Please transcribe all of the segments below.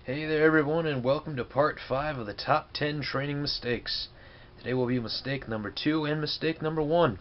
Hey there everyone, and welcome to part 5 of the top 10 training mistakes. Today will be mistake number 2 and mistake number 1.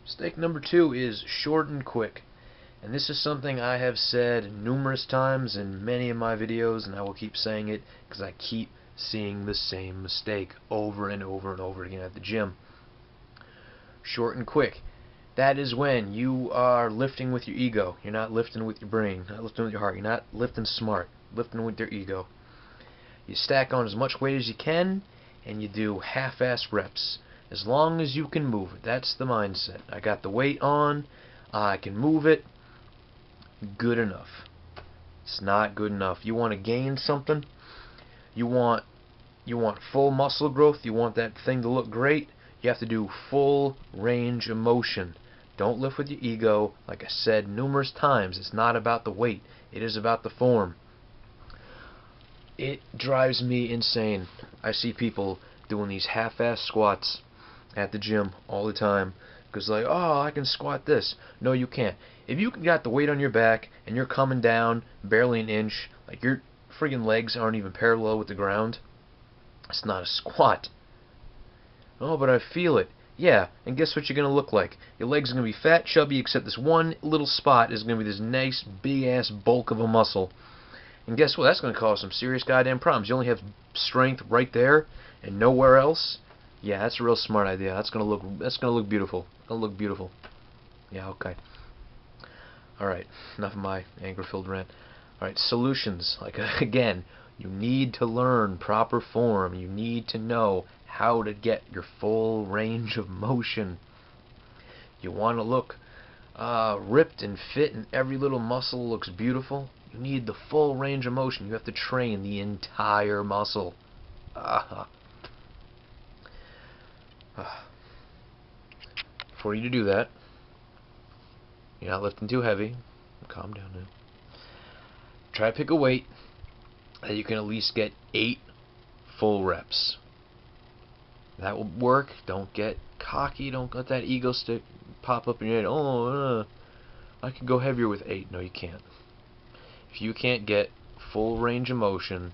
Mistake number 2 is short and quick. And this is something I have said numerous times in many of my videos, and I will keep saying it because I keep seeing the same mistake over and over and over again at the gym. Short and quick. That is when you are lifting with your ego. You're not lifting with your brain, not lifting with your heart. You're not lifting smart, lifting with your ego. You stack on as much weight as you can, and you do half-ass reps. As long as you can move it. That's the mindset. I got the weight on, I can move it. Good enough. It's not good enough. You want to gain something, you want full muscle growth, you want that thing to look great, you have to do full range of motion. Don't lift with your ego. Like I said numerous times, it's not about the weight, it is about the form. It drives me insane. I see people doing these half-ass squats at the gym all the time because like, oh, I can squat this. No, you can't. If you got the weight on your back and you're coming down barely an inch, like your friggin' legs aren't even parallel with the ground, it's not a squat. Oh, but I feel it. Yeah, and guess what you're going to look like? Your legs are going to be fat, chubby, except this one little spot is going to be this nice, big-ass bulk of a muscle. And guess what? That's going to cause some serious goddamn problems. You only have strength right there and nowhere else. Yeah, that's a real smart idea. That's going to look beautiful. It's going to look beautiful. Yeah, okay. Alright, enough of my anger-filled rant. Alright, solutions. Like, again, you need to learn proper form. You need to know how to get your full range of motion. You want to look ripped and fit and every little muscle looks beautiful. You need the full range of motion. You have to train the entire muscle. For you to do that, you're not lifting too heavy. Calm down now. Try to pick a weight that you can at least get 8 full reps. That will work. Don't get cocky. Don't let that ego stick pop up in your head. Oh, I could go heavier with 8. No, you can't. If you can't get full range of motion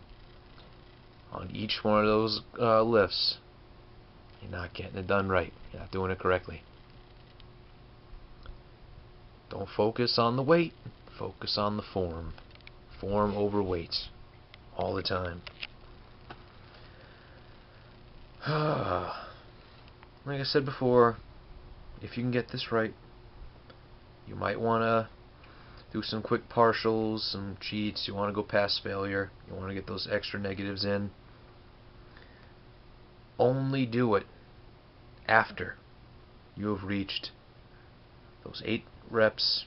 on each one of those lifts, you're not getting it done right. You're not doing it correctly. Don't focus on the weight. Focus on the form. Form over weight. All the time. Like I said before, if you can get this right, you might want to do some quick partials, some cheats. You want to go past failure. You want to get those extra negatives in. Only do it after you have reached those 8 reps,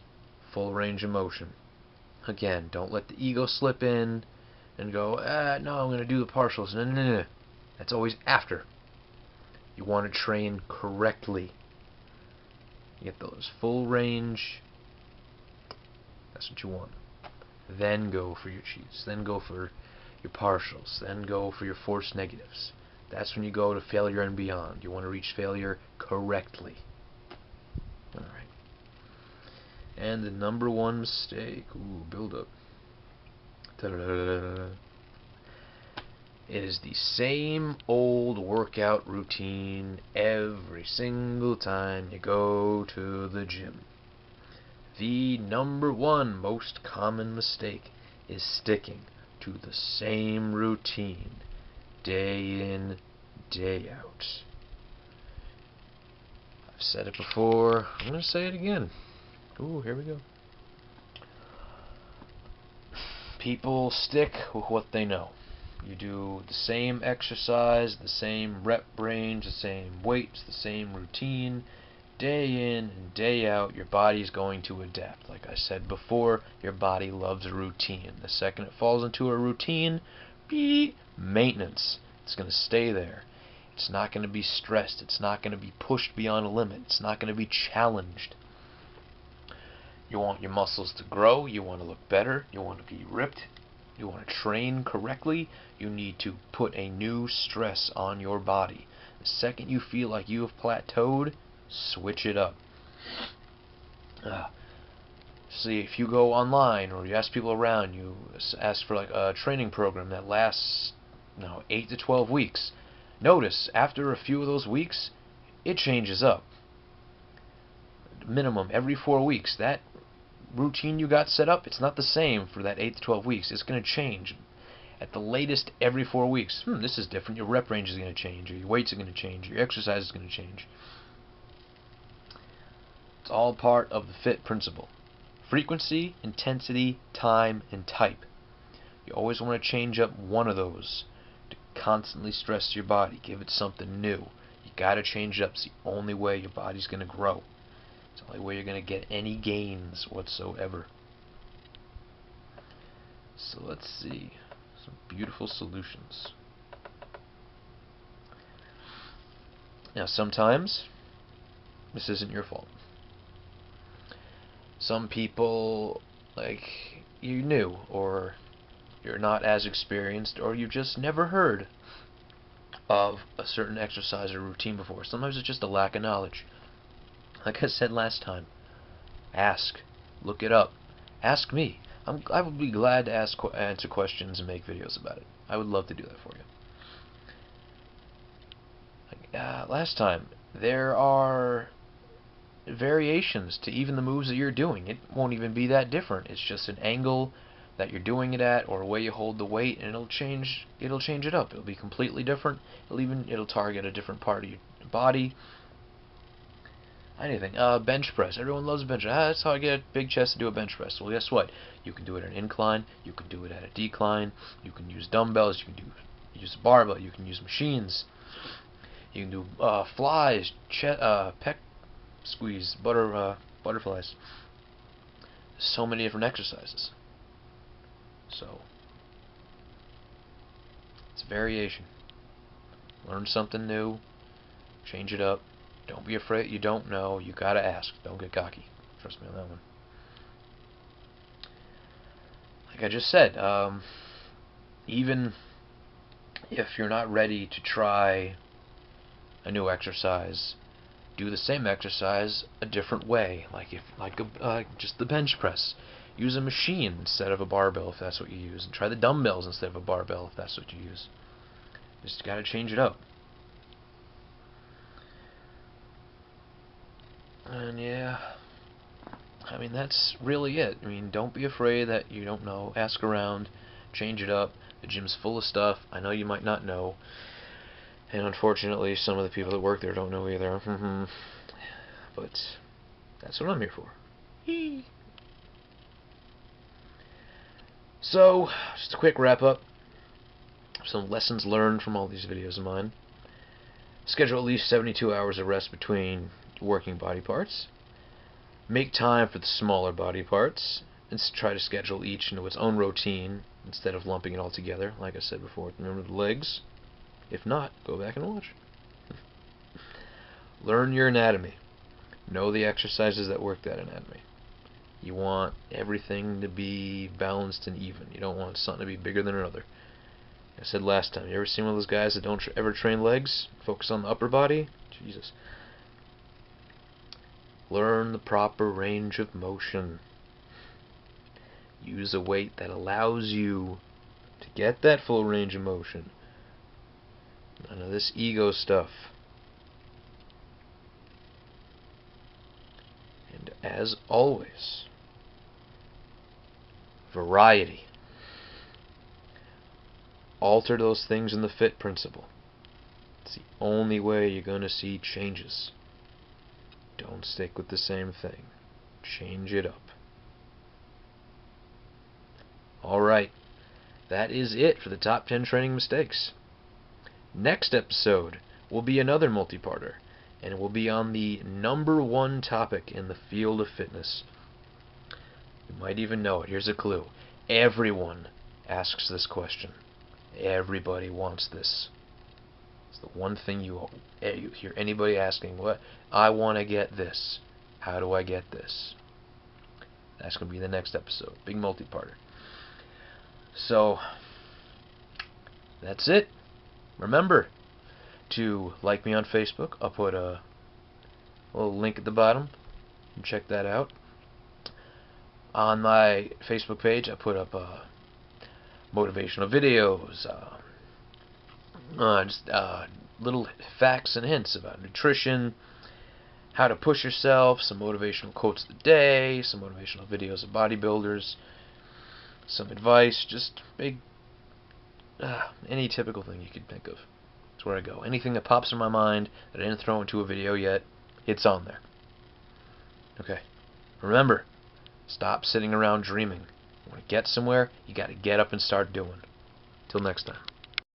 full range of motion. Again, don't let the ego slip in and go, no, I'm going to do the partials. No. That's always after. You want to train correctly. You get those full range. That's what you want. Then go for your cheats. Then go for your partials. Then go for your forced negatives. That's when you go to failure and beyond. You want to reach failure correctly. Alright. And the number 1 mistake. Ooh, build up. Da-da-da-da-da. It is the same old workout routine every single time you go to the gym. The number 1 most common mistake is sticking to the same routine day in, day out. I've said it before, I'm going to say it again. Ooh, here we go. People stick with what they know. You do the same exercise, the same rep range, the same weights, the same routine, day in and day out. Your body's going to adapt. Like I said before, your body loves a routine. The second it falls into a routine, maintenance. It's going to stay there. It's not going to be stressed. It's not going to be pushed beyond a limit. It's not going to be challenged. You want your muscles to grow. You want to look better. You want to be ripped. You want to train correctly. You need to put a new stress on your body. The second you feel like you have plateaued, switch it up. See, if you go online or you ask people around, you ask for like a training program that lasts, 8 to 12 weeks. Notice, after a few of those weeks, it changes up. Minimum every 4 weeks. That routine you got set up, it's not the same for that 8 to 12 weeks. It's going to change. At the latest, every 4 weeks. This is different. Your rep range is going to change, or your weights are going to change, your exercise is going to change. It's all part of the FIT principle. Frequency, intensity, time, and type. You always want to change up one of those to constantly stress your body. Give it something new. You got to change it up. It's the only way your body's going to grow. It's the only way you're going to get any gains whatsoever. So let's see. Some beautiful solutions. Now sometimes this isn't your fault. Some people, like, you're new, or you're not as experienced, or you've just never heard of a certain exercise or routine before. Sometimes it's just a lack of knowledge. Like I said last time, ask, look it up, ask me. I would be glad to answer questions and make videos about it. I would love to do that for you. Like, last time, there are variations to even the moves that you're doing. It won't even be that different. It's just an angle that you're doing it at, or a way you hold the weight, and it'll change it up. It'll be completely different. It'll target a different part of your body. Anything. Bench press. Everyone loves bench press. That's how I get a big chest to do a bench press. Well, guess what? You can do it at an incline. You can do it at a decline. You can use dumbbells. You can use a barbell. You can use machines. You can do flies, pec squeeze, butterflies. So many different exercises. So it's variation. Learn something new. Change it up. Don't be afraid you don't know. You gotta ask. Don't get cocky. Trust me on that one. Like I just said, even if you're not ready to try a new exercise, do the same exercise a different way. Just the bench press. Use a machine instead of a barbell if that's what you use, and try the dumbbells instead of a barbell if that's what you use. Just gotta change it up. And yeah, I mean, that's really it. I mean, don't be afraid that you don't know. Ask around, change it up. The gym's full of stuff. I know you might not know, and unfortunately some of the people that work there don't know either. But that's what I'm here for. So, just a quick wrap up. Some lessons learned from all these videos of mine. Schedule at least 72 hours of rest between working body parts. Make time for the smaller body parts, and try to schedule each into its own routine instead of lumping it all together, like I said before. Remember the legs? If not, go back and watch. Learn your anatomy. Know the exercises that work that anatomy. You want everything to be balanced and even. You don't want something to be bigger than another. I said last time, you ever seen one of those guys that don't ever train legs? Focus on the upper body? Jesus. Learn the proper range of motion. Use a weight that allows you to get that full range of motion. None of this ego stuff. And as always, variety. Alter those things in the FIT principle. It's the only way you're going to see changes. Don't stick with the same thing. Change it up. Alright, that is it for the top 10 training mistakes. Next episode will be another multi-parter, and it will be on the #1 topic in the field of fitness. You might even know it. Here's a clue. Everyone asks this question. Everybody wants this. It's the one thing you hear anybody asking. What? I want to get this. How do I get this? That's going to be the next episode. Big multi-parter. So, that's it. Remember to like me on Facebook. I'll put a little link at the bottom. You can check that out. On my Facebook page, I put up motivational videos, just little facts and hints about nutrition, how to push yourself, some motivational quotes of the day, some motivational videos of bodybuilders, some advice, just any typical thing you could think of. That's where I go. Anything that pops in my mind that I didn't throw into a video yet, it's on there. Okay. Remember, stop sitting around dreaming. You want to get somewhere, you got to get up and start doing. Till next time.